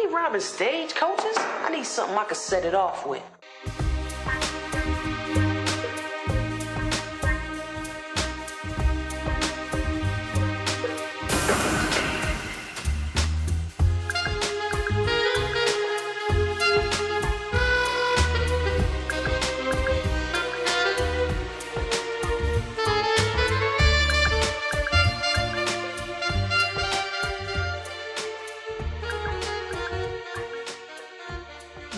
ain't robbing stagecoaches. I need something I can set it off with.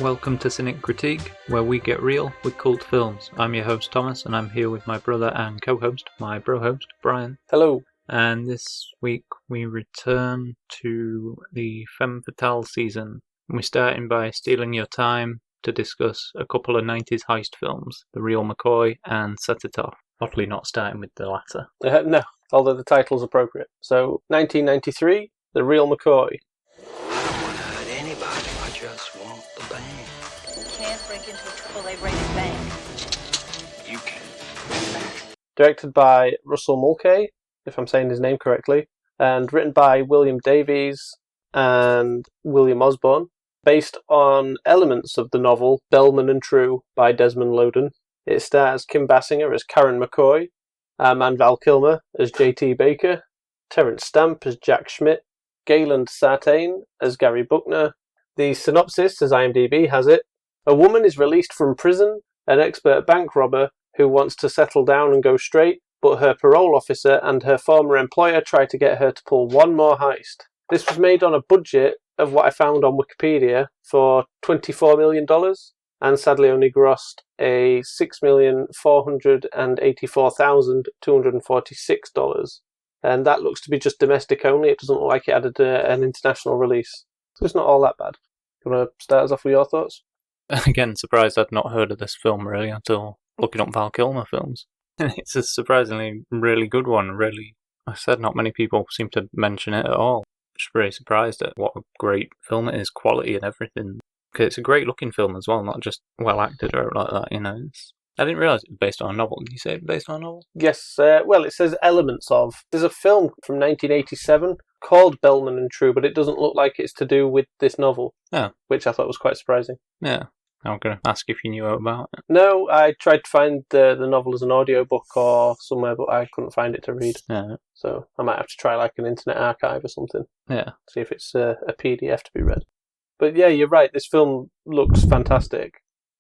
Welcome to Cynic Critique, where we get real with cult films. I'm your host Thomas, and I'm here with my brother and co-host, my bro-host, Brian. Hello. And this week we return to the Femme Fatales season. We're starting by stealing your time to discuss a couple of 90s heist films, The Real McCoy and Set It Off. Oddly not starting with the latter. No, although the title's appropriate. So, 1993, The Real McCoy. Just want the bank. You can't break into a AAA rated bank. You can. Directed by Russell Mulcahy, if I'm saying his name correctly, and written by William Davies and William Osborne, based on elements of the novel Bellman and True by Desmond Loden. It stars Kim Basinger as Karen McCoy, and Val Kilmer as J.T. Baker, Terence Stamp as Jack Schmidt, Gayland Sartain as Gary Buckner. The synopsis, as IMDb has it, a woman is released from prison, an expert bank robber who wants to settle down and go straight, but her parole officer and her former employer try to get her to pull one more heist. This was made on a budget of what I found on Wikipedia for $24 million, and sadly only grossed a $6,484,246. And that looks to be just domestic only. It doesn't look like it added an international release. So it's not all that bad. You want to start us off with your thoughts? Again, surprised I'd not heard of this film really until looking up Val Kilmer films. It's a surprisingly really good one. Really, I said not many people seem to mention it at all. Just very surprised at what a great film it is, quality and everything. Because it's a great looking film as well, not just well acted or like that, you know. I didn't realise it was based on a novel. Did you say it was based on a novel? Yes, well, it says elements of. There's a film from 1987 called Bellman and True, but it doesn't look like it's to do with this novel. Oh. Which I thought was quite surprising. Yeah. I'm going to ask if you knew about it. No, I tried to find the novel as an audiobook or somewhere, but I couldn't find it to read. Yeah. So I might have to try like an internet archive or something. Yeah. See if it's a PDF to be read. But yeah, you're right. This film looks fantastic.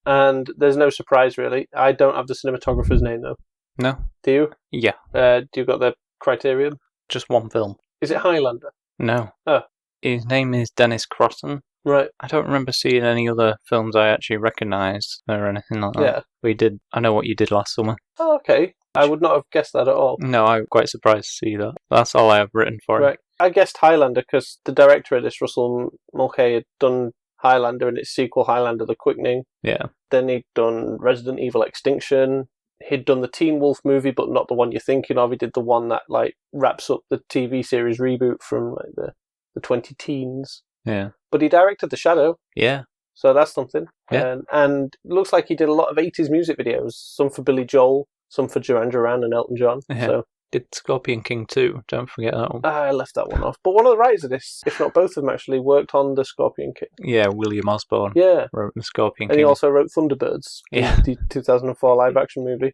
And there's no surprise, really. I don't have the cinematographer's name, though. No. Do you? Yeah. Do you got the criterion? Just one film. Is it Highlander? No. Oh. His name is Dennis Crossan. Right. I don't remember seeing any other films I actually recognised or anything like that. Yeah. We did. I Know What You Did Last Summer. Oh, okay. I would not have guessed that at all. No, I'm quite surprised to see that. That's all I have written for Right. it. I guessed Highlander because the director of this, Russell Mulcahy, had done Highlander and its sequel, Highlander The Quickening. Yeah. Then he'd done Resident Evil Extinction. He'd done the Teen Wolf movie, but not the one you're thinking of. He did the one that like wraps up the TV series reboot from like the 20-teens. Yeah. But he directed The Shadow. Yeah. So that's something. Yeah. And looks like he did a lot of 80s music videos. Some for Billy Joel, some for Duran Duran and Elton John. Yeah. So Did Scorpion King 2. Don't forget that one. I left that one off. But one of the writers of this, if not both of them actually, worked on The Scorpion King. Yeah, William Osborne Yeah. wrote The Scorpion And King. he also wrote Thunderbirds, Yeah. the 2004 live-action movie.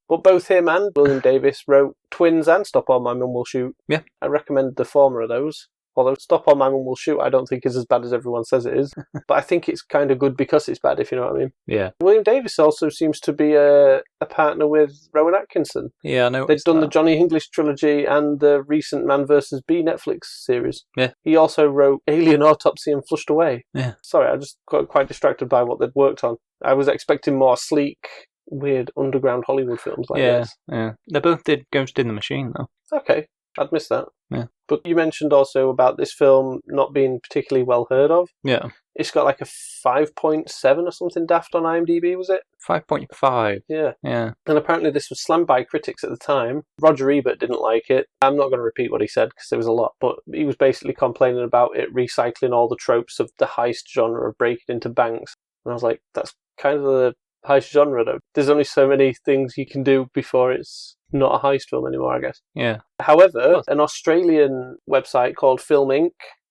But both him and William Davies wrote Twins and Stop All My Mum Will Shoot. Yeah. I recommend the former of those. Although Stop All My Mum Will Shoot I don't think is as bad as everyone says it is. But I think it's kind of good because it's bad, if you know what I mean. Yeah. William Davies also seems to be a partner with Rowan Atkinson. Yeah, I know. They've done the Johnny English trilogy and the recent Man vs. Bee Netflix series. Yeah. He also wrote Alien Autopsy and Flushed Away. Yeah. Sorry, I just got quite distracted by what they'd worked on. I was expecting more sleek, weird underground Hollywood films like this. Yeah. They both did Ghost in the Machine, though. Okay, I'd missed that. Yeah. But you mentioned also about this film not being particularly well heard of. Yeah. It's got like a 5.7 or something daft on IMDb, was it? 5.5. Yeah. Yeah. And apparently this was slammed by critics at the time. Roger Ebert didn't like it. I'm not going to repeat what he said because there was a lot, but he was basically complaining about it recycling all the tropes of the heist genre of breaking into banks. And I was like, that's kind of the heist genre though. There's only so many things you can do before it's not a heist film anymore, I guess. Yeah. However, an Australian website called Film Inc.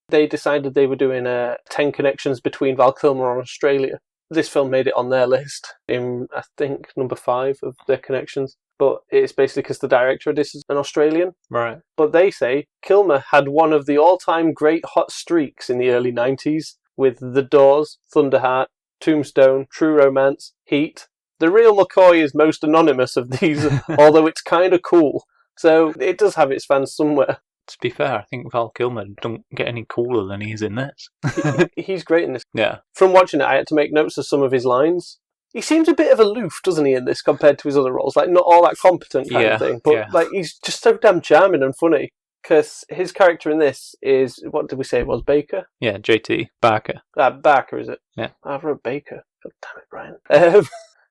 they decided they were doing 10 connections between Val Kilmer and Australia. This film made it on their list in, I think, number 5 of their connections. But it's basically because the director of this is an Australian. Right. But they say Kilmer had one of the all-time great hot streaks in the early 90s with The Doors, Thunderheart, Tombstone, True Romance, Heat. The Real McCoy is most anonymous of these, although it's kind of cool. So it does have its fans somewhere. To be fair, I think Val Kilmer don't get any cooler than he is in this. He's great in this. Yeah. From watching it, I had to make notes of some of his lines. He seems a bit of aloof, doesn't he, in this compared to his other roles? Like, not all that competent kind of thing. But, like, he's just so damn charming and funny. Because his character in this is, what did we say it was, Baker? Yeah, JT Barker. Barker, is it? Yeah. I wrote Baker. God damn it, Brian.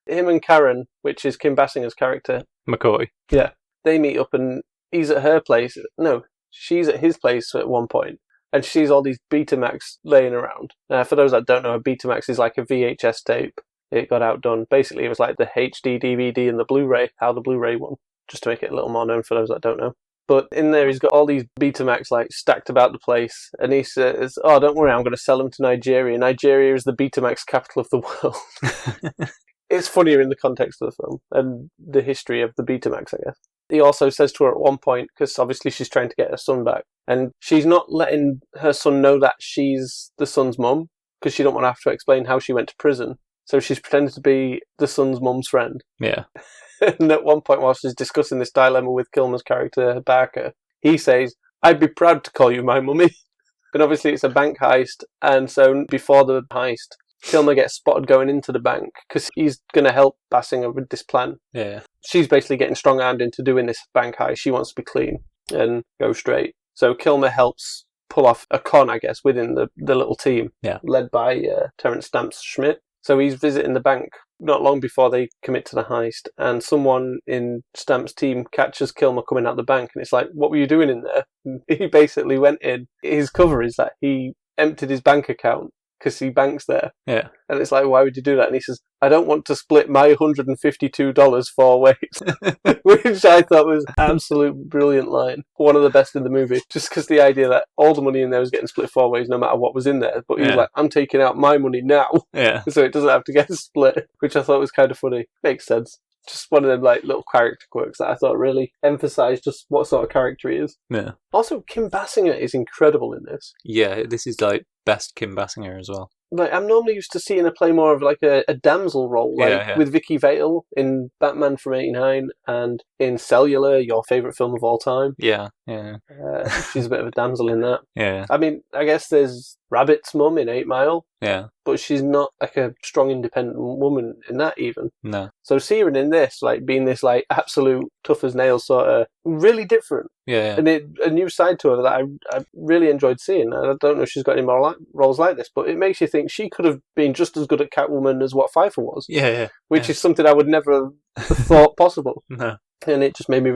Him and Karen, which is Kim Basinger's character. McCoy. Yeah. They meet up and he's at her place. No, she's at his place at one point. And she sees all these Betamax laying around. For those that don't know, a Betamax is like a VHS tape. It got outdone. Basically, it was like the HD DVD and the Blu-ray, how the Blu-ray won. Just to make it a little more known for those that don't know. But in there, he's got all these Betamax like stacked about the place, and he says, "Oh, don't worry, I'm going to sell them to Nigeria. Nigeria is the Betamax capital of the world." It's funnier in the context of the film and the history of the Betamax, I guess. He also says to her at one point, because obviously she's trying to get her son back, and she's not letting her son know that she's the son's mum, because she don't want to have to explain how she went to prison. So she's pretending to be the son's mum's friend. Yeah. And at one point, while she's discussing this dilemma with Kilmer's character, Barker, he says, "I'd be proud to call you my mummy." And obviously it's a bank heist, and so before the heist, Kilmer gets spotted going into the bank, because he's going to help Basinger with this plan. Yeah. She's basically getting strong-armed into doing this bank heist. She wants to be clean and go straight. So Kilmer helps pull off a con, I guess, within the little team, led by Terence Stamps Schmidt. So he's visiting the bank not long before they commit to the heist, and someone in Stamp's team catches Kilmer coming out the bank, and it's like, "What were you doing in there?" And he basically went in. His cover is that he emptied his bank account because he banks there. Yeah. And it's like, "Why would you do that?" And he says, "I don't want to split my $152 4 ways," which I thought was absolute brilliant line. One of the best in the movie, just because the idea that all the money in there was getting split 4 ways, no matter what was in there. But he was like, "I'm taking out my money now," so it doesn't have to get split, which I thought was kind of funny. Makes sense. Just one of them like little character quirks that I thought really emphasised just what sort of character he is. Yeah. Also, Kim Basinger is incredible in this. Yeah, this is like best Kim Basinger as well. Like, I'm normally used to seeing her play more of like a damsel role, like with Vicky Vale in Batman from '89 and in Cellular, your favourite film of all time. Yeah, yeah. She's a bit of a damsel in that. Yeah. I mean, I guess there's Rabbit's mum in 8 Mile. Yeah. But she's not like a strong, independent woman in that even. No. So seeing her in this, like being this like absolute tough as nails sort of, really different. Yeah. And a new side to her that I really enjoyed seeing. And I don't know if she's got any more roles like this, but it makes you think she could have been just as good at Catwoman as what Pfeiffer was. Yeah. Which is something I would never have thought possible. No. And it just made me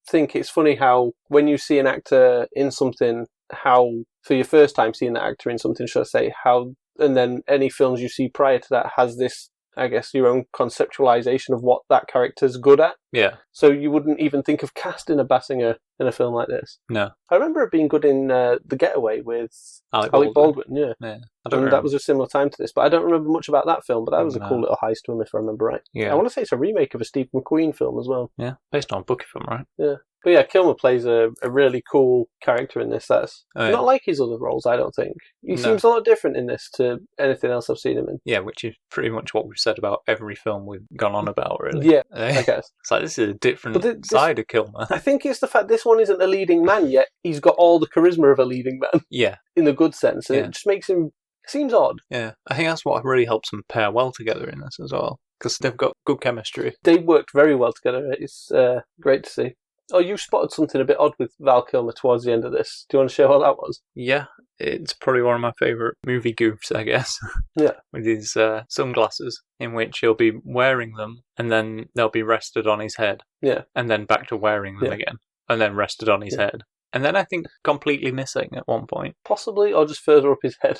think it's funny how when you see an actor in something, how for your first time seeing that actor in something, should I say, how, and then any films you see prior to that has this, I guess, your own conceptualization of what that character's good at. Yeah. So you wouldn't even think of casting a Basinger in a film like this. No. I remember it being good in The Getaway with Alec Baldwin. Yeah. I don't remember. That was a similar time to this, but I don't remember much about that film, but that was a cool little heist film, if I remember right. Yeah. I want to say it's a remake of a Steve McQueen film as well. Yeah, based on a book film, right? Yeah. But yeah, Kilmer plays a really cool character in this. That's not like his other roles, I don't think. He seems a lot different in this to anything else I've seen him in. Yeah, which is pretty much what we've said about every film we've gone on about, really. Yeah, I guess. It's like, this is a different side of Kilmer. I think it's the fact this one isn't a leading man yet. He's got all the charisma of a leading man. Yeah. In the good sense. And it just makes him... seems odd. Yeah. I think that's what really helps them pair well together in this as well. Because they've got good chemistry. They worked very well together. It's great to see. Oh, you spotted something a bit odd with Val Kilmer towards the end of this. Do you want to share what that was? Yeah, it's probably one of my favourite movie goofs, I guess. Yeah. With his sunglasses, in which he'll be wearing them, and then they'll be rested on his head. Yeah. And then back to wearing them again, and then rested on his head. And then I think completely missing at one point. Possibly, or just further up his head.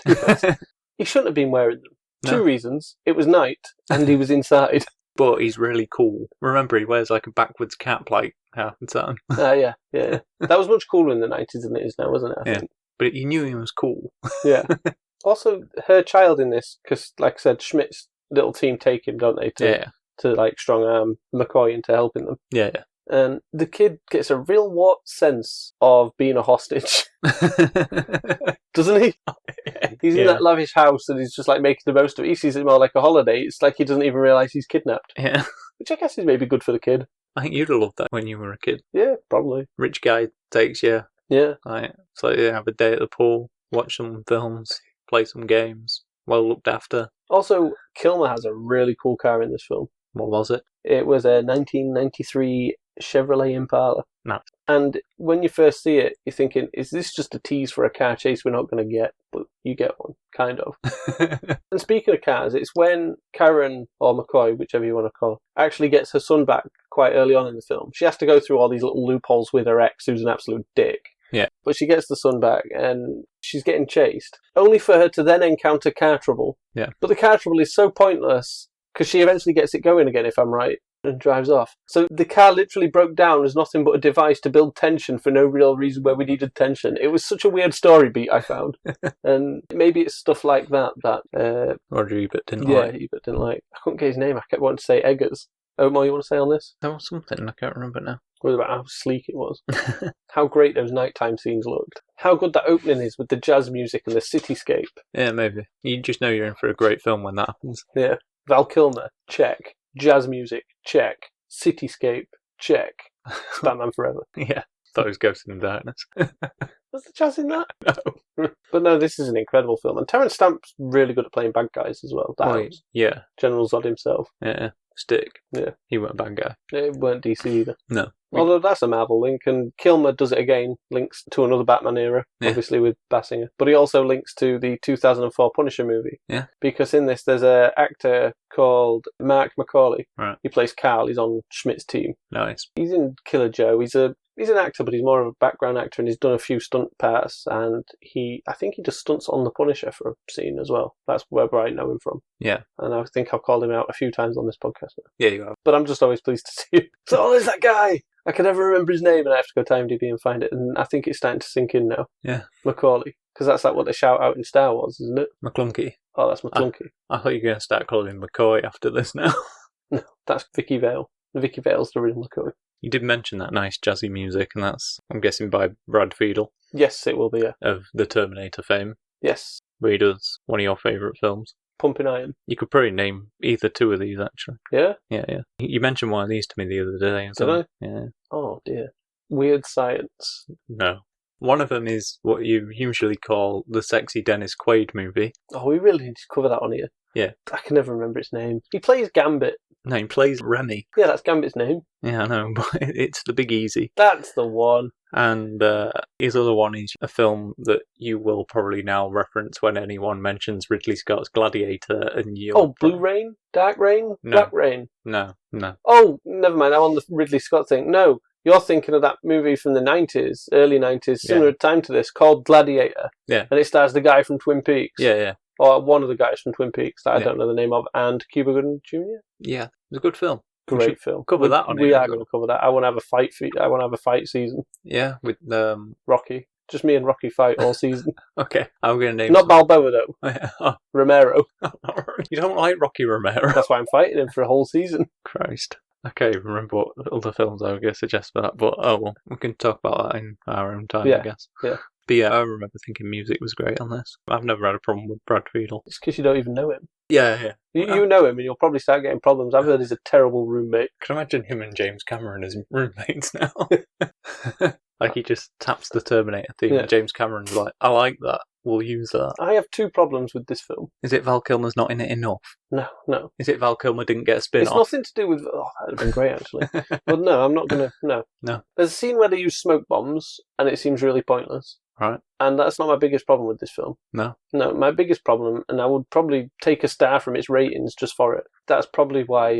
He shouldn't have been wearing them. No. 2 reasons. It was night, and he was inside. But he's really cool. Remember, he wears like a backwards cap like half the time. Yeah. That was much cooler in the 90s than it is now, wasn't it? I think. but you knew he was cool. Yeah. Also, her child in this, because, like I said, Schmidt's little team take him, don't they, to like, strong-arm McCoy into helping them. Yeah. And the kid gets a real warped sense of being a hostage. Doesn't he? He's in that lavish house and he's just like making the most of it. He sees it more like a holiday. It's like he doesn't even realise he's kidnapped. Yeah. Which I guess is maybe good for the kid. I think you'd have loved that when you were a kid. Yeah, probably. Rich guy takes you. Yeah. Like, so you have a day at the pool, watch some films, play some games, well looked after. Also, Kilmer has a really cool car in this film. What was it? It was a 1993 Chevrolet Impala. No. And when you first see it, you're thinking, is this just a tease for a car chase we're not going to get? But you get one, kind of. And speaking of cars, it's when Karen, or McCoy, whichever you want to call her, actually gets her son back quite early on in the film. She has to go through all these little loopholes with her ex, who's an absolute dick. Yeah. But she gets the son back, and she's getting chased, only for her to then encounter car trouble. Yeah. But the car trouble is so pointless, because she eventually gets it going again, if I'm right, and drives off. So the car literally broke down as nothing but a device to build tension for no real reason where we needed tension. It was such a weird story beat, I found. And maybe it's stuff like that Roger Ebert didn't yeah, like. Ebert didn't like. I couldn't get his name. I kept wanting to say Eggers. More you want to say on this? There was something, I can't remember now. What about how sleek it was? How great those nighttime scenes looked. How good that opening is with the jazz music and the cityscape. Yeah, maybe. You just know you're in for a great film when that happens. Yeah. Val Kilmer, check. Jazz music, check. Cityscape, check. It's Batman Forever. Yeah. Thought it was Ghost in the Darkness. Was the jazz in that? No. But no, this is an incredible film. And Terence Stamp's really good at playing bad guys as well. That helps. Yeah. General Zod himself. Yeah. Stick. Yeah. He wasn't a bad guy. It weren't DC either. No. Although that's a Marvel link, and Kilmer does it again, links to another Batman era, obviously with Basinger. But he also links to the 2004 Punisher movie. Yeah. Because in this, there's an actor called Mark McCauley. Right. He plays Carl, he's on Schmidt's team. Nice. He's in Killer Joe. He's an actor, but he's more of a background actor, and he's done a few stunt parts, and I think he does stunts on The Punisher for a scene as well. That's where I know him from. Yeah. And I think I've called him out a few times on this podcast now. Yeah, you have. But I'm just always pleased to see him. So, there's that guy! I can never remember his name, and I have to go to IMDb and find it, and I think it's starting to sink in now. Yeah. McCauley. Because that's like what they shout out in Star Wars, isn't it? McClunky. Oh, that's McClunky. I thought you were going to start calling him McCoy after this now. No, that's Vicky Vale. Vicky Vale's the real McCoy. You did mention that nice jazzy music, and that's, I'm guessing, by Brad Fiedel Yes, it will be, yeah. of the Terminator fame, Yes. where he does one of your favourite films. Pumping Iron. You could probably name either two of these, actually. Yeah? Yeah. You mentioned one of these to me the other day. Did I? Yeah. Oh, dear. Weird Science. No. One of them is what you usually call the sexy Dennis Quaid movie. Oh, we really need to cover that on here. Yeah. I can never remember its name. He plays Gambit. No, he plays Remy. Yeah, that's Gambit's name. Yeah, I know, but it's The Big Easy. That's the one. And his other one is a film that you will probably now reference when anyone mentions Ridley Scott's Gladiator. And Oh, Blue Rain? Dark Rain? No. Black Rain? No. Oh, never mind. I'm on the Ridley Scott thing. No, you're thinking of that movie from the 90s, early 90s, similar time to this, called Gladiator. Yeah. And it stars the guy from Twin Peaks. Yeah. Or one of the guys from Twin Peaks that I don't know the name of, and Cuba Gooding Jr. Yeah, it was a good film. Great film. Cover that on We here are as going to cover that. I want to have a fight. I want to have a fight season. Yeah, with Rocky. Just me and Rocky fight all season. Okay, I'm going to name. Not Balboa though. Oh, Romero. you don't like Rocky Romero? That's why I'm fighting him for a whole season. Christ. I can't even remember what other films I was going to suggest for that, but oh well, we can talk about that in our own time, I guess. Yeah. But yeah, I remember thinking music was great on this. I've never had a problem with Brad Fiedel. It's because you don't even know him. Yeah. You know him and you'll probably start getting problems. I've heard he's a terrible roommate. Can you imagine him and James Cameron as roommates now? Like he just taps the Terminator theme and James Cameron's like, I like that. We'll use that. I have two problems with this film. Is it Val Kilmer's not in it enough? No. Is it Val Kilmer didn't get a spin-off? It's nothing to do with... Oh, that would have been great, actually. But no, I'm not going to... No. There's a scene where they use smoke bombs, and it seems really pointless. Right. And that's not my biggest problem with this film. No, my biggest problem, and I would probably take a star from its ratings just for it. That's probably why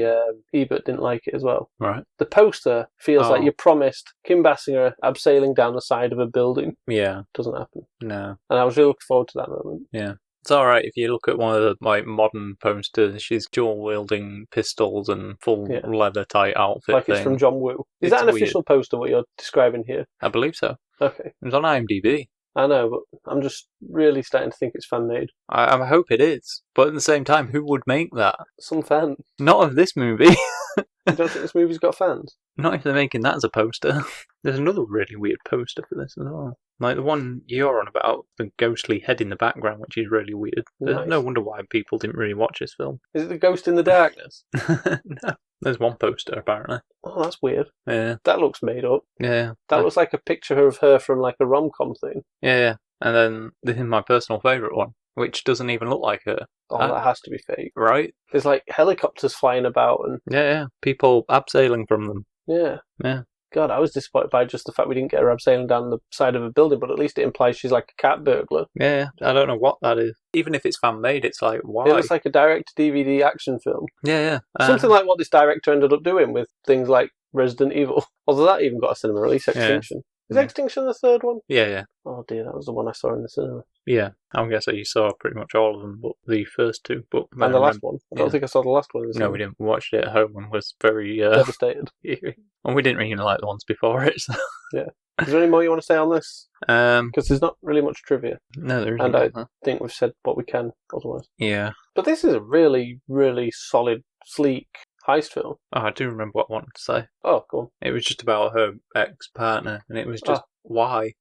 Ebert didn't like it as well. Right. The poster feels like you promised Kim Basinger abseiling down the side of a building. Yeah. Doesn't happen. No. And I was really looking forward to that moment. Yeah. It's alright if you look at one of the modern posters. She's dual-wielding pistols and full leather-tight outfit like thing. It's from John Woo. Is that an official poster, what you're describing here? I believe so. Okay. It was on IMDb. I know, but I'm just really starting to think it's fan-made. I hope it is. But at the same time, who would make that? Some fan. Not of this movie. You don't think this movie's got fans? Not if they're making that as a poster. There's another really weird poster for this as well. Like the one you're on about, the ghostly head in the background, which is really weird. Nice. No wonder why people didn't really watch this film. Is it the Ghost in the Darkness? No. There's one poster, apparently. Oh, that's weird. Yeah. That looks made up. Yeah. That looks like a picture of her from like a rom-com thing. Yeah. And then this is my personal favourite one, which doesn't even look like her. Oh, that has to be fake. Right? There's like helicopters flying about and... Yeah. People abseiling from them. Yeah. Yeah. God, I was disappointed by just the fact we didn't get her abseiling down the side of a building, but at least it implies she's like a cat burglar. Yeah. I don't know what that is. Even if it's fan-made, it's like, why? It looks like a direct-to-DVD action film. Yeah. Something like what this director ended up doing with things like Resident Evil. Although that even got a cinema release, Extinction. Is Extinction the third one? Yeah. Oh dear, that was the one I saw in the cinema. Yeah, I guess you saw pretty much all of them, but the first two. But And the last one. I don't think I saw the last one in the cinema. No, we didn't. We watched it at home and was very... Devastated. And we didn't really like the ones before it, so... Yeah. Is there any more you want to say on this? No, Because there's not really much trivia. there isn't. And I think we've said what we can otherwise. Yeah. But this is a really, really solid, sleek heist film. Oh, I do remember what I wanted to say. Oh, cool. It was just about her ex-partner, and it was just, why?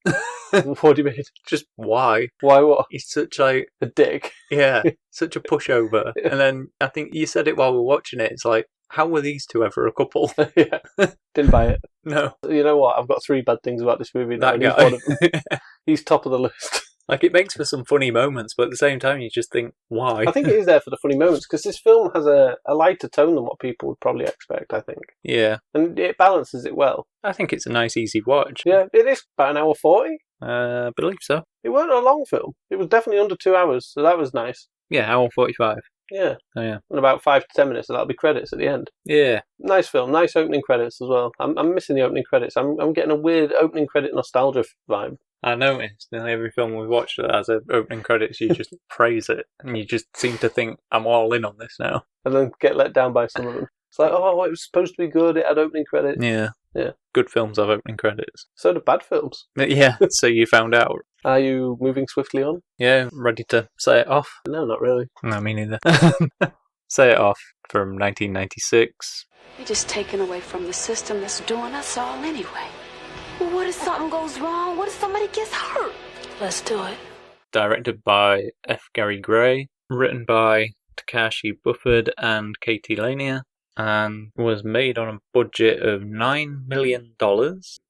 What do you mean? Just why? Why what? He's such like... A dick. Yeah, such a pushover. Yeah. And then, I think you said it while we were watching it, it's like, how were these two ever a couple? Yeah. Didn't buy it. No. You know what? I've got 3 bad things about this movie. That And he's guy. one of them. He's top of the list. Like, it makes for some funny moments, but at the same time, you just think, why? I think it is there for the funny moments, because this film has a lighter tone than what people would probably expect, I think. Yeah. And it balances it well. I think it's a nice, easy watch. Yeah, it is about 1:40. I believe so. It wasn't a long film. It was definitely under 2 hours, so that was nice. Yeah, hour 45. Yeah. Oh, yeah. And about 5 to 10 minutes, so that'll be credits at the end. Yeah. Nice film, nice opening credits as well. I'm missing the opening credits. I'm getting a weird opening credit nostalgia vibe. I noticed in every film we watched that has an opening credits, you just praise it. And you just seem to think, I'm all in on this now. And then get let down by some of them. It's like, oh, it was supposed to be good, it had opening credits. Yeah. Yeah. Good films have opening credits. So do bad films. Yeah, so you found out. Are you moving swiftly on? Yeah, ready to say it off? No, not really. No, me neither. Say it off from 1996. You're just taken away from the system that's doing us all anyway. Well, what if something goes wrong? What if somebody gets hurt? Let's do it. Directed by F. Gary Gray. Written by Takashi Bufford and Katie Lanier. And was made on a budget of $9 million.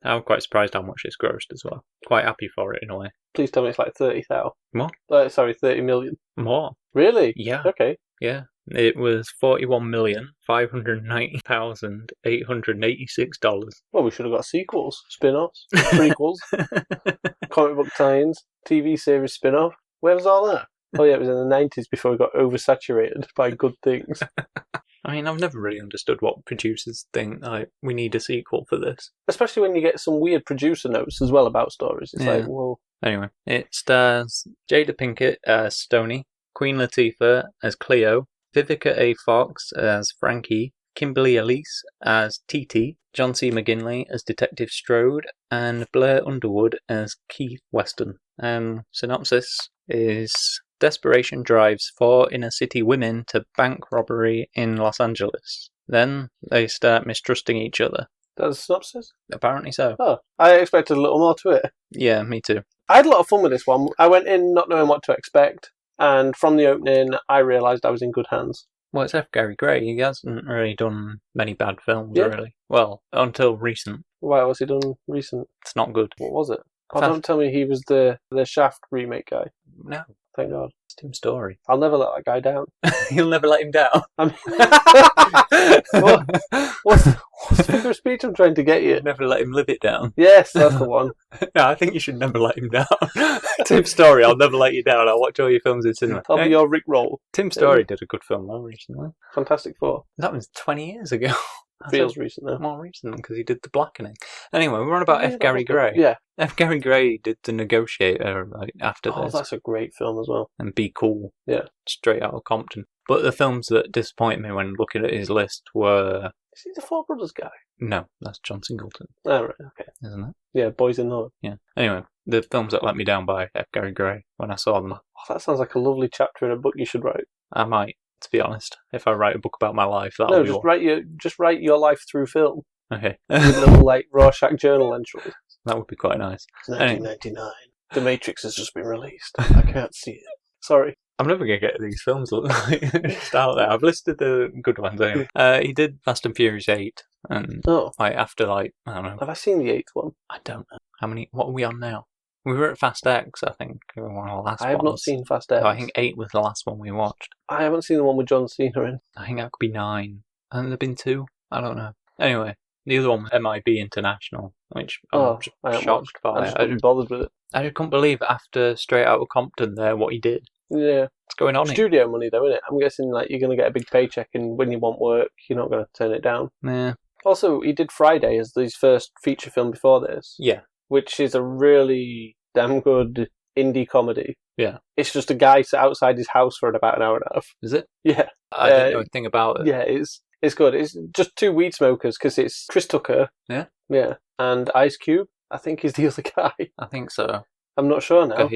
I'm quite surprised how much it's grossed as well. Quite happy for it in a way. Please tell me it's like 30,000. What? 30 million. More. Really? Yeah. Okay. Yeah. It was $41,590,886. Well, we should have got sequels, spin-offs, prequels, comic book tie-ins, TV series spin-off. Where was all that? Oh yeah, it was in the 90s before we got oversaturated by good things. I mean, I've never really understood what producers think, like, we need a sequel for this. Especially when you get some weird producer notes as well about stories. It's like, well... Anyway, it stars Jada Pinkett as Stoney, Queen Latifah as Cleo, Vivica A. Fox as Frankie, Kimberly Elise as TT, John C. McGinley as Detective Strode, and Blair Underwood as Keith Weston. Synopsis is... Desperation drives 4 inner-city women to bank robbery in Los Angeles. Then they start mistrusting each other. That's a synopsis? Apparently so. Oh, I expected a little more to it. Yeah, me too. I had a lot of fun with this one. I went in not knowing what to expect, and from the opening, I realised I was in good hands. Well, it's F. Gary Gray. He hasn't really done many bad films, Yeah. really. Well, until recent. Why was he done recent? It's not good. What was it? Oh, don't tell me he was the Shaft remake guy. No, Thank God. it's Tim Story. I'll never let that guy down. You'll never let him down. What's the figure of speech I'm trying to get you? Never let him live it down. Yes, that's the one. No, I think you should never let him down. Tim Story, I'll never let you down. I'll watch all your films in cinema. I'll be your Rick Roll. Tim Story did a good film though recently. Fantastic Four. That was 20 years ago. Feels recent though. More recent because he did The Blackening. Anyway, we're on about Yeah, F. Gary Gray. Yeah. F. Gary Gray did The Negotiator after Oh, this. that's a great film as well. And Be Cool. Yeah. Straight out of Compton. But the films that disappointed me when looking at his list were Is he the Four Brothers guy? No, that's John Singleton, Oh, right, okay. isn't it? Yeah, Boys in the Hood. Yeah. Anyway, the films that let me down by F. Gary Gray. When I saw them, Oh, that sounds like a lovely chapter in a book you should write. I might, to be honest, if I write a book about my life, that'll No, be just write your life through film. Okay. With little, like, Rorschach journal entries. That would be quite nice. It's 1999. The Matrix has just been released. I can't see it. Sorry. I'm never going to get these films just out there. I've listed the good ones anyway. He did Fast and Furious 8, and after I don't know. Have I seen the 8th one? I don't know. What are we on now? We were at Fast X, I think. One of the last I have not seen Fast X. I think 8 was the last one we watched. I haven't seen the one with John Cena in. I think that could be 9. Hasn't there been 2? I don't know. Anyway, the other one was MIB International, which I'm shocked by. I just couldn't be bothered with it. I just couldn't believe after Straight Outta Compton there what he did. Yeah. What's going on here? Studio money though, isn't it? I'm guessing like you're going to get a big paycheck and when you want work, you're not going to turn it down. Yeah. Also, he did Friday as his first feature film before this. Yeah. Which is a really damn good indie comedy. Yeah. It's just a guy sat outside his house for about an hour and a half. Is it? Yeah. I didn't know anything about it. Yeah, it's good. It's just two weed smokers because it's Chris Tucker. Yeah. Yeah. And Ice Cube, I think, is the other guy. I think so. I'm not sure now.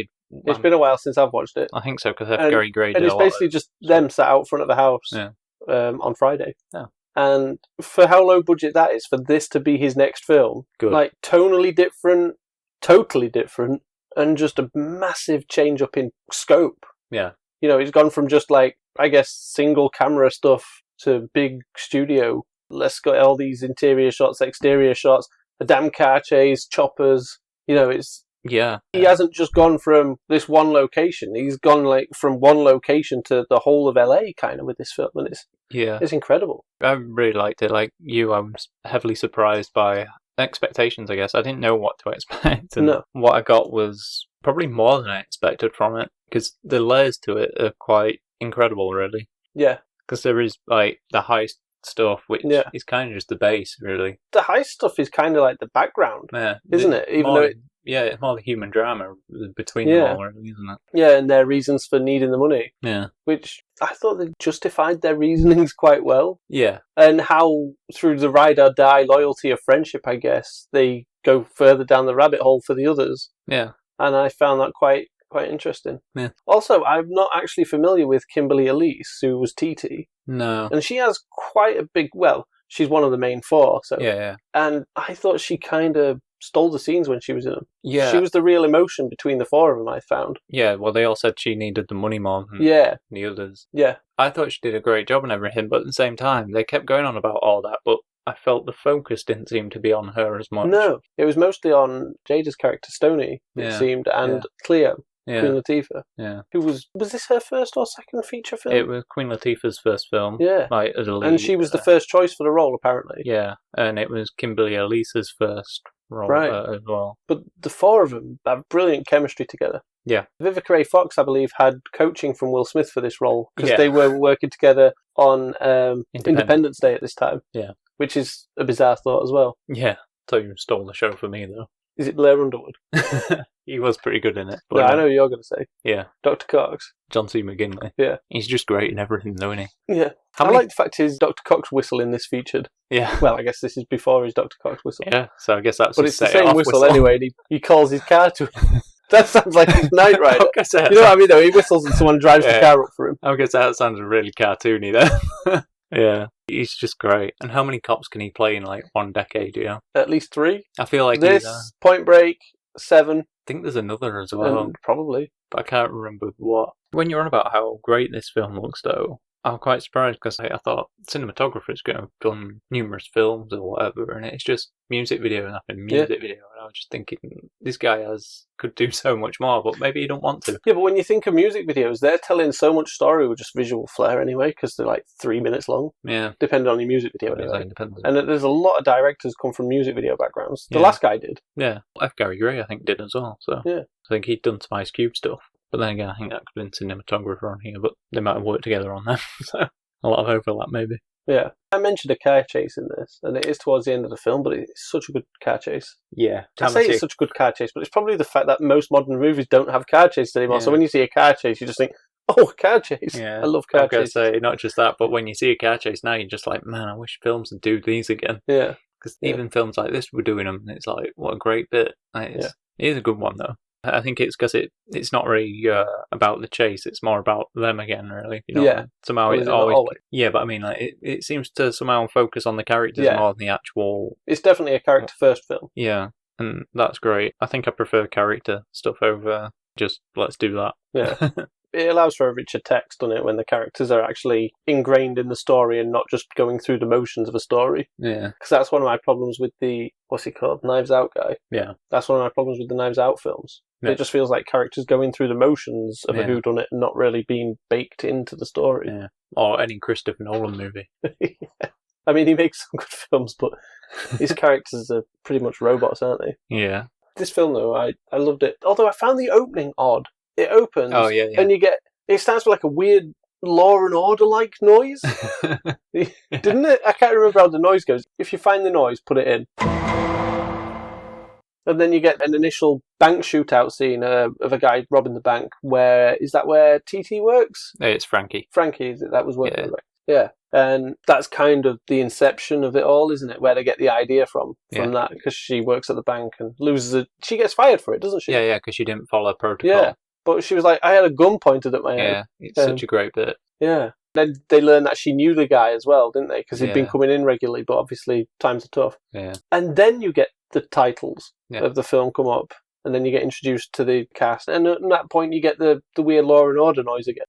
It's been a while since I've watched it. I think so, because Gary Gray did and it's basically just them sat out front of the house on Friday. Yeah. And for how low budget that is, for this to be his next film, good. Like tonally different, totally different, and just a massive change up in scope. Yeah. You know, it's gone from just like, I guess, single camera stuff to big studio. Let's get all these interior shots, exterior shots, a damn car chase, choppers. You know, it's... Yeah. He hasn't just gone from this one location. He's gone like from one location to the whole of LA kind of with this film. And it's incredible. I really liked it. Like you, I was heavily surprised by expectations, I guess. I didn't know what to expect. And what I got was probably more than I expected from it. Because the layers to it are quite incredible, really. Yeah. Because there is like the heist stuff, which is kind of just the base, really. The heist stuff is kind of like the background, isn't it? Even though it's more the human drama between them all, really, isn't it? Yeah, and their reasons for needing the money. Yeah. Which I thought they justified their reasonings quite well. Yeah. And how, through the ride or die loyalty of friendship, I guess, they go further down the rabbit hole for the others. Yeah. And I found that quite interesting. Yeah. Also, I'm not actually familiar with Kimberly Elise, who was TT. No. And she has quite a big, she's one of the main four. So. Yeah. And I thought she kind of stole the scenes when she was in them. Yeah. She was the real emotion between the four of them, I found. Yeah, well, they all said she needed the money more than the others. Yeah. I thought she did a great job and everything, but at the same time, they kept going on about all that, but I felt the focus didn't seem to be on her as much. No, it was mostly on Jada's character, Stoney, it seemed, and Cleo. Yeah. Queen Latifah. Yeah. Who was this her first or second feature film? It was Queen Latifah's first film. Yeah. Like, as a lead. And she was the first choice for the role, apparently. Yeah. And it was Kimberly Elise's first role as well. But the four of them have brilliant chemistry together. Yeah. Vivica A. Fox, I believe, had coaching from Will Smith for this role because they were working together on Independence Day at this time. Yeah. Which is a bizarre thought as well. Yeah. So you stole the show for me, though. Is it Blair Underwood? He was pretty good in it. But I know what you're going to say. Yeah. Dr. Cox. John C. McGinley. Yeah. He's just great in everything, though, isn't he? Yeah. I like the fact his Dr. Cox whistle in this featured. Yeah. Well, I guess this is before his Dr. Cox whistle. Yeah, so I guess that's But it's the same whistle anyway, and he calls his car to him. That sounds like his Knight Rider. You know what I mean, though? He whistles and someone drives the car up for him. I guess that sounds really cartoony, then. Yeah. He's just great. And how many cops can he play in, like, one decade, you know? At least 3. I feel like this, Point Break, 7. I think there's another as well. Probably. But I can't remember what. When you're on about how great this film looks, though, I'm quite surprised because I thought cinematographers could have done numerous films or whatever, and it's just music video and nothing, music video. And I was just thinking, this guy could do so much more, but maybe he don't want to. Yeah, but when you think of music videos, they're telling so much story with just visual flair anyway, because they're like 3 minutes long. Yeah. Depending on your music video anyway. And there's a lot of directors come from music video backgrounds. The last guy did. Yeah. F. Gary Gray, I think, did as well. So yeah. I think he'd done some Ice Cube stuff. But then again, I think that could have been cinematographer on here, but they might have worked together on that. So a lot of overlap, maybe. Yeah. I mentioned a car chase in this, and it is towards the end of the film, but it's such a good car chase. Yeah. I say it's such a good car chase, but it's probably the fact that most modern movies don't have car chases anymore. Yeah. So when you see a car chase, you just think, Oh, a car chase. Yeah, I love car I'm gonna chases. say not just that, but when you see a car chase now, you're just like, man, I wish films would do these again. Yeah. Because Yeah. even films like this were doing them, and it's like, what a great bit. It is a good one, though. I think it's because it's not really about the chase, it's more about them again, really. You know, Yeah. somehow Or it is it not always. always? Yeah, but I mean, like, it seems to somehow focus on the characters Yeah. more than the actual. It's definitely a character-first film. Yeah, and that's great. I think I prefer character stuff over just let's do that. Yeah. It allows for a richer text, doesn't it, when the characters are actually ingrained in the story and not just going through the motions of a story. Yeah. Because that's one of my problems with the, what's he called, Knives Out guy. Yeah. That's one of my problems with the Knives Out films. Yeah. It just feels like characters going through the motions of a whodunit and not really being baked into the story. Yeah. Or any Christopher Nolan movie. Yeah. I mean, he makes some good films, but his characters are pretty much robots, aren't they? Yeah. This film, though, I loved it. Although I found the opening odd. It opens, and you get... It starts with like a weird Law and Order-like noise. Didn't it? I can't remember how the noise goes. If you find the noise, put it in. And then you get an initial bank shootout scene of a guy robbing the bank. Is that where TT works? It's Frankie. Frankie, is it? That was working. Yeah. And that's kind of the inception of it all, isn't it? Where they get the idea from that, because she works at the bank and loses it. She gets fired for it, doesn't she? Yeah, because she didn't follow protocol. Yeah. But she was like, I had a gun pointed at my head. Yeah, it's such a great bit. Yeah. Then they learned that she knew the guy as well, didn't they? Because he'd been coming in regularly, but obviously times are tough. Yeah. And then you get the titles of the film come up, and then you get introduced to the cast. And at that point, you get the weird Law and Order noise again.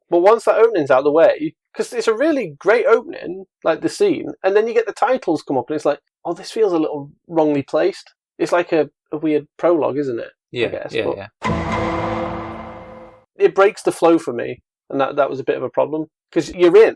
But once that opening's out of the way, because it's a really great opening, like the scene, and then you get the titles come up, and it's like, oh, this feels a little wrongly placed. It's like a weird prologue, isn't it? Yeah, I guess, yeah. It breaks the flow for me, and that was a bit of a problem, because you're in,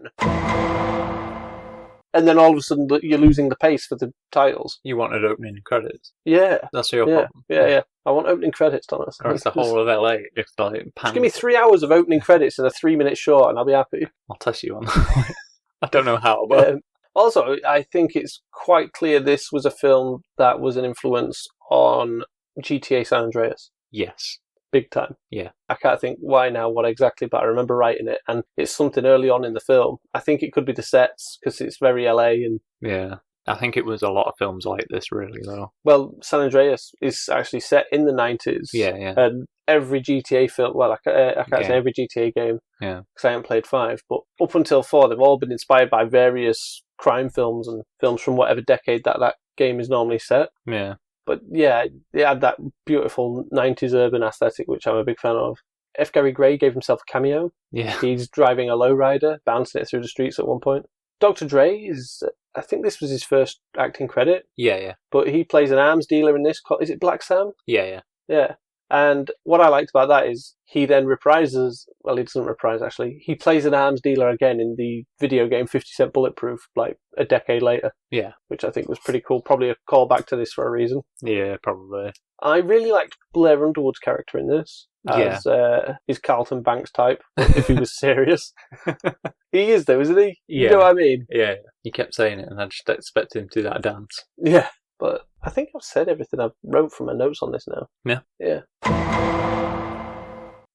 and then all of a sudden you're losing the pace for the titles. You wanted opening credits. Yeah. That's your problem. Yeah. I want opening credits, Thomas. Or it's the whole of LA. Just like just give me 3 hours of opening credits in a 3-minute short, and I'll be happy. I'll test you on that. I don't know how, but... Also, I think it's quite clear this was a film that was an influence on GTA San Andreas. Yes. Big time. Yeah. I can't think why now, what exactly, but I remember writing it, and it's something early on in the film. I think it could be the sets, because it's very LA, and... Yeah. I think it was a lot of films like this, really, though. Well, San Andreas is actually set in the 90s. Yeah. And every GTA film, well, I can't say every GTA game, because I haven't played 5, but up until 4, they've all been inspired by various crime films and films from whatever decade that game is normally set. Yeah. But yeah, it had that beautiful 90s urban aesthetic, which I'm a big fan of. F. Gary Gray gave himself a cameo. Yeah. He's driving a lowrider, bouncing it through the streets at one point. Dr. Dre is, I think this was his first acting credit. Yeah. But he plays an arms dealer in this. Is it Black Sam? Yeah. Yeah. And what I liked about that is he then reprises, well, he doesn't reprise actually, he plays an arms dealer again in the video game 50 Cent Bulletproof, like a decade later. Yeah. Which I think was pretty cool. Probably a callback to this for a reason. Yeah, probably. I really liked Blair Underwood's character in this. As his Carlton Banks type, if he was serious. He is though, isn't he? Yeah. You know what I mean? Yeah. You kept saying it and I just expected him to do that dance. Yeah. But I think I've said everything I've wrote from my notes on this now. Yeah.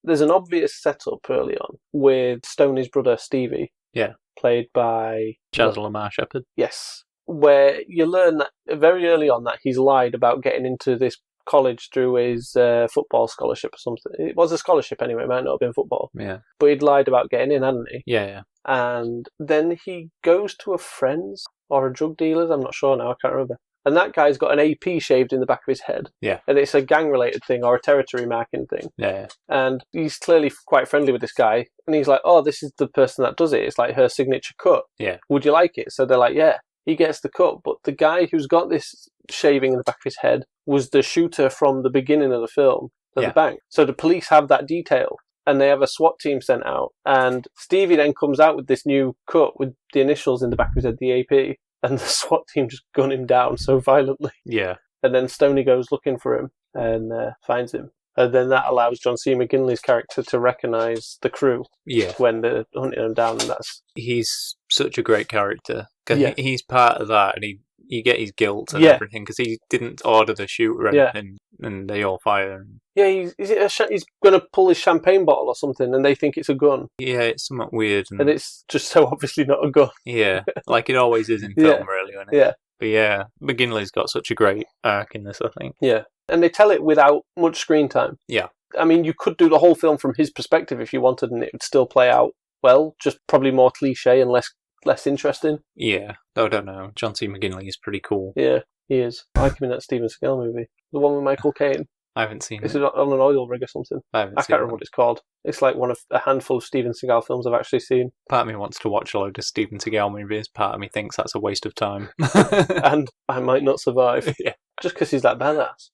There's an obvious setup early on with Stoney's brother Stevie. Yeah. Played by... Chaz Lamar Shepherd. Yes. Where you learn that very early on that he's lied about getting into this college through his football scholarship or something. It was a scholarship anyway, it might not have been football. Yeah. But he'd lied about getting in, hadn't he? Yeah. And then he goes to a friend's or a drug dealer's, I'm not sure now, I can't remember. And that guy's got an AP shaved in the back of his head. Yeah. And it's a gang-related thing or a territory marking thing. Yeah. And he's clearly quite friendly with this guy. And he's like, oh, this is the person that does it. It's like her signature cut. Yeah. Would you like it? So they're like, yeah. He gets the cut. But the guy who's got this shaving in the back of his head was the shooter from the beginning of the film at the bank. So the police have that detail. And they have a SWAT team sent out. And Stevie then comes out with this new cut with the initials in the back of his head, the AP. And the SWAT team just gun him down so violently. Yeah. And then Stoney goes looking for him and finds him. And then that allows John C. McGinley's character to recognise the crew when they're hunting him down. And that's... He's such a great character. Cause he's part of that, and you get his guilt and Yeah. everything, because he didn't order the shoot or Yeah. anything, and they all fire. Yeah, he's going to pull his champagne bottle or something, and they think it's a gun, Yeah, it's somewhat weird. and it's just so obviously not a gun. Yeah, like it always is in Yeah. film, really, isn't it? Yeah, But yeah, McGinley's got such a great arc in this, I think. yeah. And they tell it without much screen time. Yeah. I mean, you could do the whole film from his perspective if you wanted, and it would still play out well, just probably more cliche and less interesting. Yeah, I don't know. John C. McGinley is pretty cool. Yeah, he is. I like him in that Steven Seagal movie. The one with Michael Caine. I haven't seen It's it. on an oil rig or something. I I can't remember what it's called. It's like one of a handful of Steven Seagal films I've actually seen. Part of me wants to watch a load of Steven Seagal movies. Part of me thinks that's a waste of time. And I might not survive. Yeah. Just because he's that badass.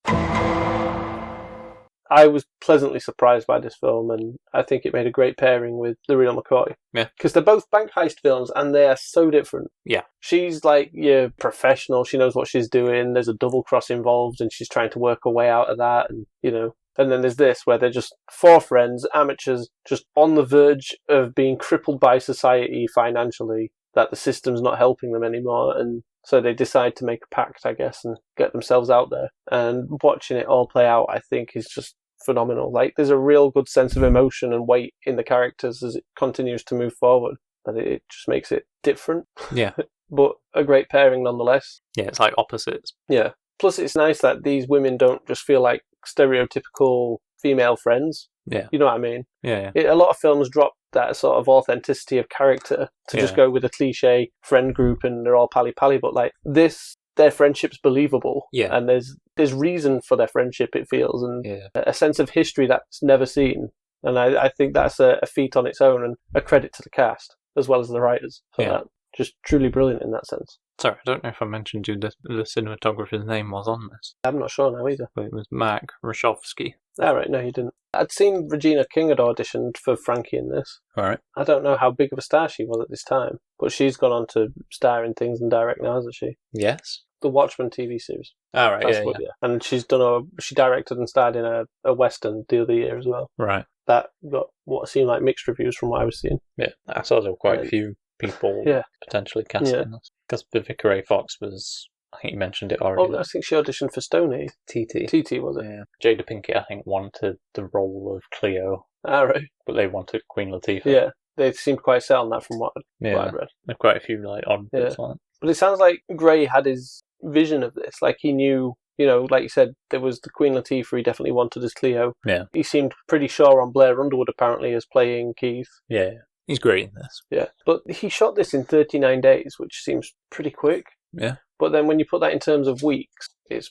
I was pleasantly surprised by this film, and I think it made a great pairing with The Real McCoy. Yeah. Because they're both bank heist films, and they are so different. Yeah. She's like your professional, she knows what she's doing, there's a double cross involved, and she's trying to work her way out of that, and, you know. And then there's this, where they're just four friends, amateurs, just on the verge of being crippled by society financially, that the system's not helping them anymore, and so they decide to make a pact, I guess, and get themselves out there. And watching it all play out, I think, is just phenomenal. Like, there's a real good sense of emotion and weight in the characters as it continues to move forward, but it just makes it different. Yeah. But a great pairing nonetheless. Yeah, it's like opposites. Yeah. Plus, it's nice that these women don't just feel like stereotypical female friends. Yeah. You know what I mean? Yeah. A lot of films drop that sort of authenticity of character to just go with a cliche friend group and they're all pally-pally, but like this, their friendship's believable. Yeah. And there's reason for their friendship, it feels, and Yeah. a sense of history that's never seen. And I think that's a feat on its own and a credit to the cast as well as the writers for that. Just truly brilliant in that sense. Sorry, I don't know if I mentioned you the cinematographer's name was on this, I'm not sure now either. but it was Mark Rashofsky. All right, no, you didn't. I'd seen Regina King had auditioned for Frankie in this. All right. I don't know how big of a star she was at this time, but she's gone on to star in things and direct now, hasn't she? Yes. The Watchmen TV series. All right. That's Yeah, what, yeah. And she directed and starred in a Western the other year as well. Right. That got what seemed like mixed reviews from what I was seeing. Yeah. I saw there were quite a few people potentially cast in this. Because Vivica A. Fox was, I think you mentioned it already. Oh, I think she auditioned for Stoney. TT. TT, was it? Yeah. Jada Pinkett, I think, wanted the role of Cleo, All right. but they wanted Queen Latifah. Yeah. They seemed quite set on that from what I'd read. There are quite a few like odd bits on it. But it sounds like Gray had his vision of this. Like, he knew, you know, like you said, there was the Queen Latifah he definitely wanted as Cleo. Yeah. He seemed pretty sure on Blair Underwood, apparently, as playing Keith. Yeah. He's great in this. Yeah. But he shot this in 39 days, which seems pretty quick. Yeah. But then when you put that in terms of weeks, it's,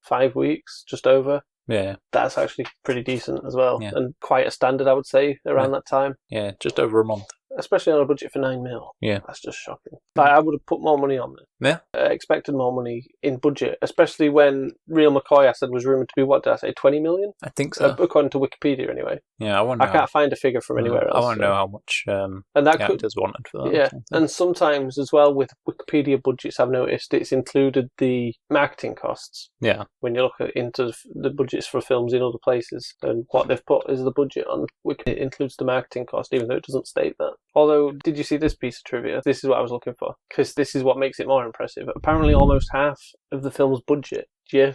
5 weeks, just over? Yeah. That's actually pretty decent as well. Yeah. And quite a standard, I would say, around that time. Yeah, just over a month. Especially on a budget for $9 million. Yeah. That's just shocking. Like, I would have put more money on it. Yeah. Expected more money in budget, especially when Real McCoy, I said, was rumoured to be, what did I say, 20 million? I think so. According to Wikipedia, anyway. Yeah, I can't find a figure from anywhere else. I want to know how much and that the actors wanted for that. Yeah, and sometimes as well with Wikipedia budgets, I've noticed it's included the marketing costs. Yeah. When you look into the budgets for films in other places, and what they've put as the budget on Wikipedia, it includes the marketing cost, even though it doesn't state that. Although, did you see this piece of trivia? This is what I was looking for, because this is what makes it more impressive. Apparently almost half of the film's budget. Yeah.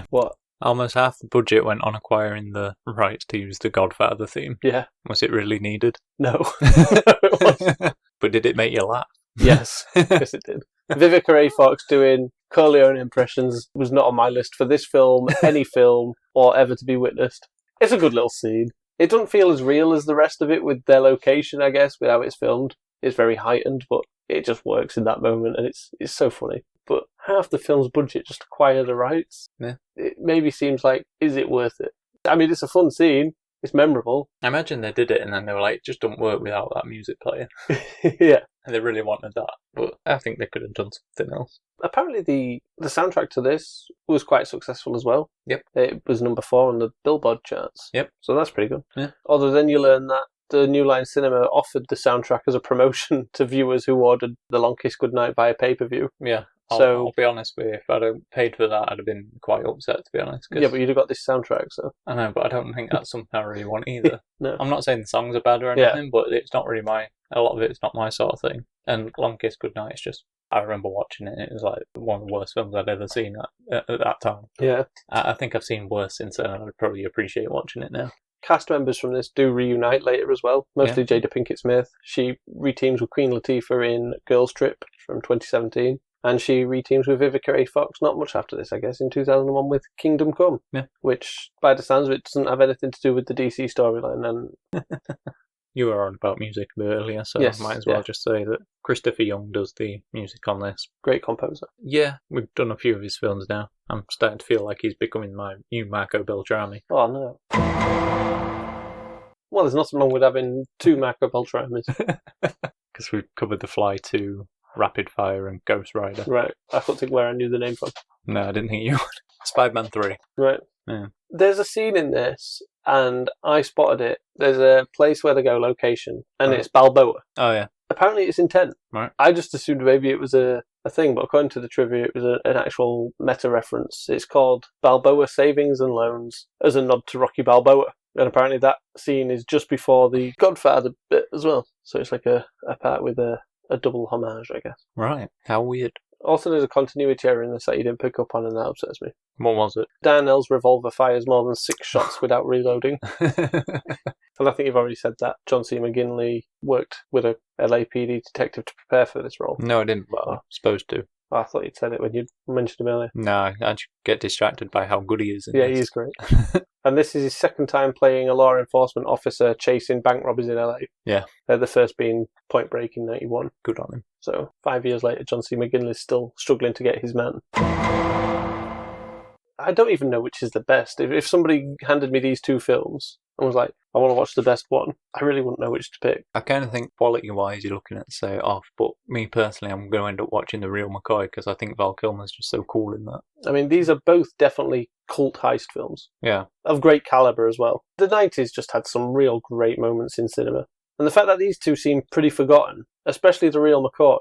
What? Almost half the budget went on acquiring the rights to use the Godfather theme. Yeah. Was it really needed? No. It was. But did it make you laugh? Yes. Yes, it did. Vivica A. Fox doing Corleone impressions was not on my list for this film, any film, or ever to be witnessed. It's a good little scene. It doesn't feel as real as the rest of it with their location, I guess, with how it's filmed. It's very heightened, but it just works in that moment, and it's so funny. But half the film's budget just acquire the rights. Yeah. It maybe seems like, is it worth it? I mean, it's a fun scene. It's memorable. I imagine they did it and then they were like, it just don't work without that music playing. Yeah. And they really wanted that. But I think they could have done something else. Apparently the soundtrack to this was quite successful as well. Yep. It was number 4 on the Billboard charts. Yep. So that's pretty good. Yeah. Although then you learn that the New Line Cinema offered the soundtrack as a promotion to viewers who ordered The Long Kiss Goodnight via pay-per-view. Yeah. So I'll be honest with you, if I'd have paid for that, I'd have been quite upset, to be honest. Yeah, but you'd have got this soundtrack, so... I know, but I don't think that's something I really want either. No. I'm not saying the songs are bad or anything, but it's not really a lot of it's not my sort of thing. And Long Kiss Goodnight is just I remember watching it. It was like one of the worst films I'd ever seen at that time. Yeah. I think I've seen worse since then, and I'd probably appreciate watching it now. Cast members from this do reunite later as well. Mostly Jada Pinkett Smith. She reteams with Queen Latifah in Girls Trip from 2017. And she reteams with Vivica A. Fox not much after this, I guess, in 2001 with Kingdom Come. Yeah. Which, by the sounds of it, doesn't have anything to do with the DC storyline. And You were on about music a bit earlier, so Yes, I might as well yeah. just say that Christopher Young does the music on this. great composer. Yeah, we've done a few of his films now. I'm starting to feel like he's becoming my new Marco Beltrami. Oh, no. Well, there's nothing wrong with having two Marco Beltramis. Because we've covered The Fly 2, Rapid Fire, and Ghost Rider. Right. I couldn't think where I knew the name from. No, I didn't think you would. Spider-Man 3. Right. Yeah. There's a scene in this, and I spotted it. There's a place where they go, location, and Right. it's Balboa. Oh, yeah. Apparently it's intent. Right. I just assumed maybe it was a thing, but according to the trivia, it was an actual meta reference. It's called Balboa Savings and Loans as a nod to Rocky Balboa. And apparently that scene is just before the Godfather bit as well. So it's like a part with a double homage, I guess. Right. How weird. Also, there's a continuity error in this that you didn't pick up on, and that upsets me. What was it? Darnell's revolver fires more than 6 shots without reloading. And I think you've already said that. John C. McGinley worked with a LAPD detective to prepare for this role. No, I didn't, but I'm supposed to. I thought you'd said it when you mentioned him earlier. No, I just get distracted by how good he is. Yeah, he is great. And this is his second time playing a law enforcement officer chasing bank robbers in LA. Yeah. The first being Point Break in 91. Good on him. So 5 years later, John C. McGinley's still struggling to get his man. I don't even know which is the best. If somebody handed me these two films and was like, I want to watch the best one, I really wouldn't know which to pick. I kind of think quality-wise you're looking at say it off, but me personally, I'm going to end up watching The Real McCoy because I think Val Kilmer's just so cool in that. I mean, these are both definitely cult heist films. Yeah. Of great caliber as well. The 90s just had some real great moments in cinema. And the fact that these two seem pretty forgotten, especially The Real McCoy,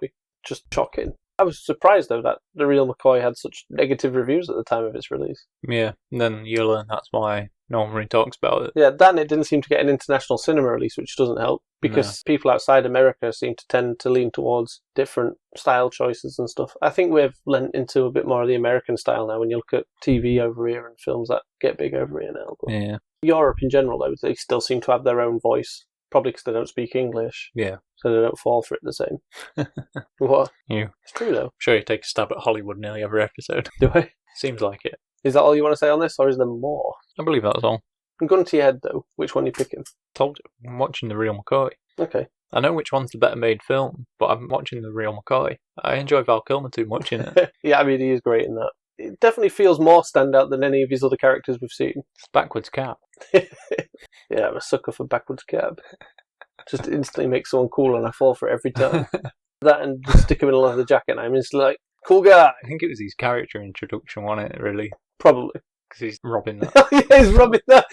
just shocking. I was surprised, though, that The Real McCoy had such negative reviews at the time of its release. Yeah, and then you learn that's why no one really talks about it. Yeah, then it didn't seem to get an international cinema release, which doesn't help, because people outside America seem to tend to lean towards different style choices and stuff. I think we've lent into a bit more of the American style now when you look at TV over here and films that get big over here now. But Yeah. Europe in general, though, they still seem to have their own voice, probably because they don't speak English. Yeah. So they don't fall for it the same. What? You. It's true, though. Sure, you take a stab at Hollywood nearly every episode. Do I? Seems like it. Is that all you want to say on this, or is there more? I believe that's all. And gun to your head, though, which one are you picking? Told you, I'm watching The Real McCoy. Okay. I know which one's the better made film, but I'm watching The Real McCoy. I enjoy Val Kilmer too much in it. Yeah, I mean, he is great in that. It definitely feels more standout than any of his other characters we've seen. It's backwards cap. Yeah, I'm a sucker for backwards cab. Just instantly makes someone cool, and I fall for it every time. That and just stick him in a leather jacket, and I'm just like, cool guy. I think it was his character introduction, wasn't it, really? Probably. Because he's robbing that. Yeah, he's robbing that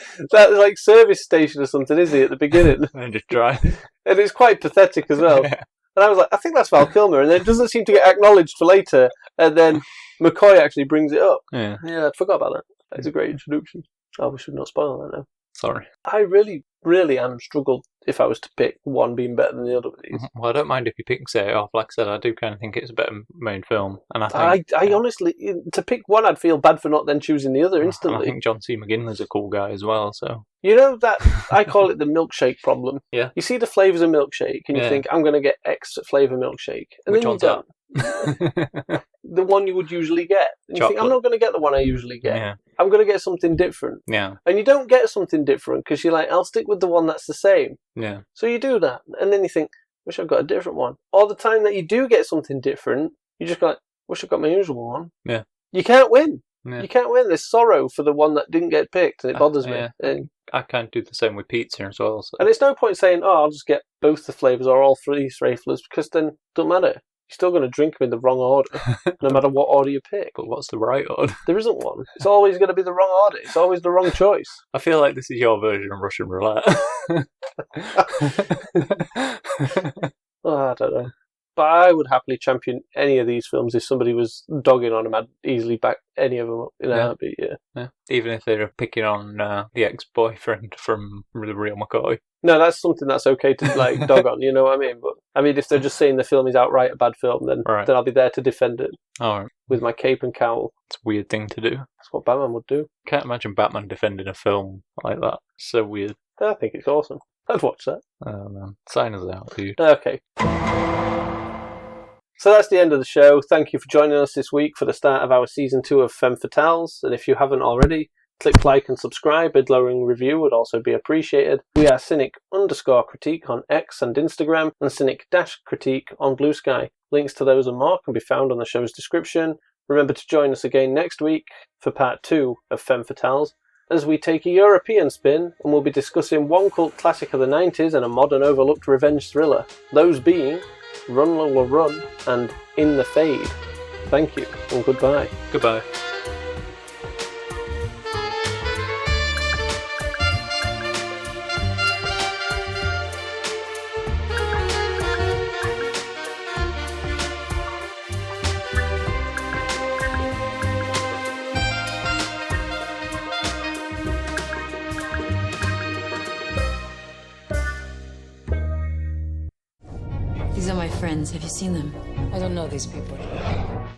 like service station or something, is he, at the beginning? And just drive. And it's quite pathetic as well. Yeah. And I was like, I think that's Val Kilmer, and then it doesn't seem to get acknowledged for later. And then McCoy actually brings it up. Yeah. Yeah, I forgot about that. That's a great introduction. Oh, we should not spoil that now. Sorry. I really, really am struggled if I was to pick one being better than the other with these. Well, I don't mind if you pick say it off. Like I said, I do kind of think it's a better made film. And I think I honestly, to pick one, I'd feel bad for not then choosing the other and I instantly. think John C. McGinley's a cool guy as well, so... You know that, I call it the milkshake problem. Yeah. You see the flavours of milkshake and you Yeah. think, I'm going to get X flavour milkshake. And Which then you one's don't. that? The one you would usually get. And you think, I'm Chocolate. not going to get the one I usually get. Yeah. I'm going to get something different. Yeah. And you don't get something different because you're like, I'll stick with the one that's the same. Yeah. So you do that. And then you think, wish I'd got a different one. Or the time that you do get something different, you just go like, wish I'd got my usual one. Yeah. You can't win. Yeah. You can't win. There's sorrow for the one that didn't get picked, and it bothers me. yeah. And I kind of do the same with pizza as well. So. it's no point saying, oh, I'll just get both the flavours or all three flavours, because then it doesn't matter. You're still going to drink them in the wrong order, no matter what order you pick. But what's the right order? There isn't one. It's always going to be the wrong order. It's always the wrong choice. I feel like this is your version of Russian roulette. Oh, I don't know. But I would happily champion any of these films. If somebody was dogging on them, I'd easily back any of them up in a heartbeat, Yeah. Even if they're picking on the ex-boyfriend from the Real McCoy. No, that's something that's okay to like dog on, you know what I mean? But I mean, if they're just saying the film is outright a bad film, then I'll be there to defend it with my cape and cowl. It's a weird thing to do. That's what Batman would do. Can't imagine Batman defending a film like that. So weird. I think it's awesome. I'd watch that. Oh man, sign us out, dude. Okay. So that's the end of the show. Thank you for joining us this week for the start of our season 2 of Femme Fatales. And if you haven't already, click like and subscribe. A glowing review would also be appreciated. We are Cynic_critique on X and Instagram, and Cynic-critique on Blue Sky. Links to those and more can be found on the show's description. Remember to join us again next week for part 2 of Femme Fatales, as we take a European spin and we'll be discussing one cult classic of the 90s and a modern overlooked revenge thriller. Those being Run Lola Run and In the Fade. Thank you and goodbye. Goodbye. These are my friends. Have you seen them? I don't know these people.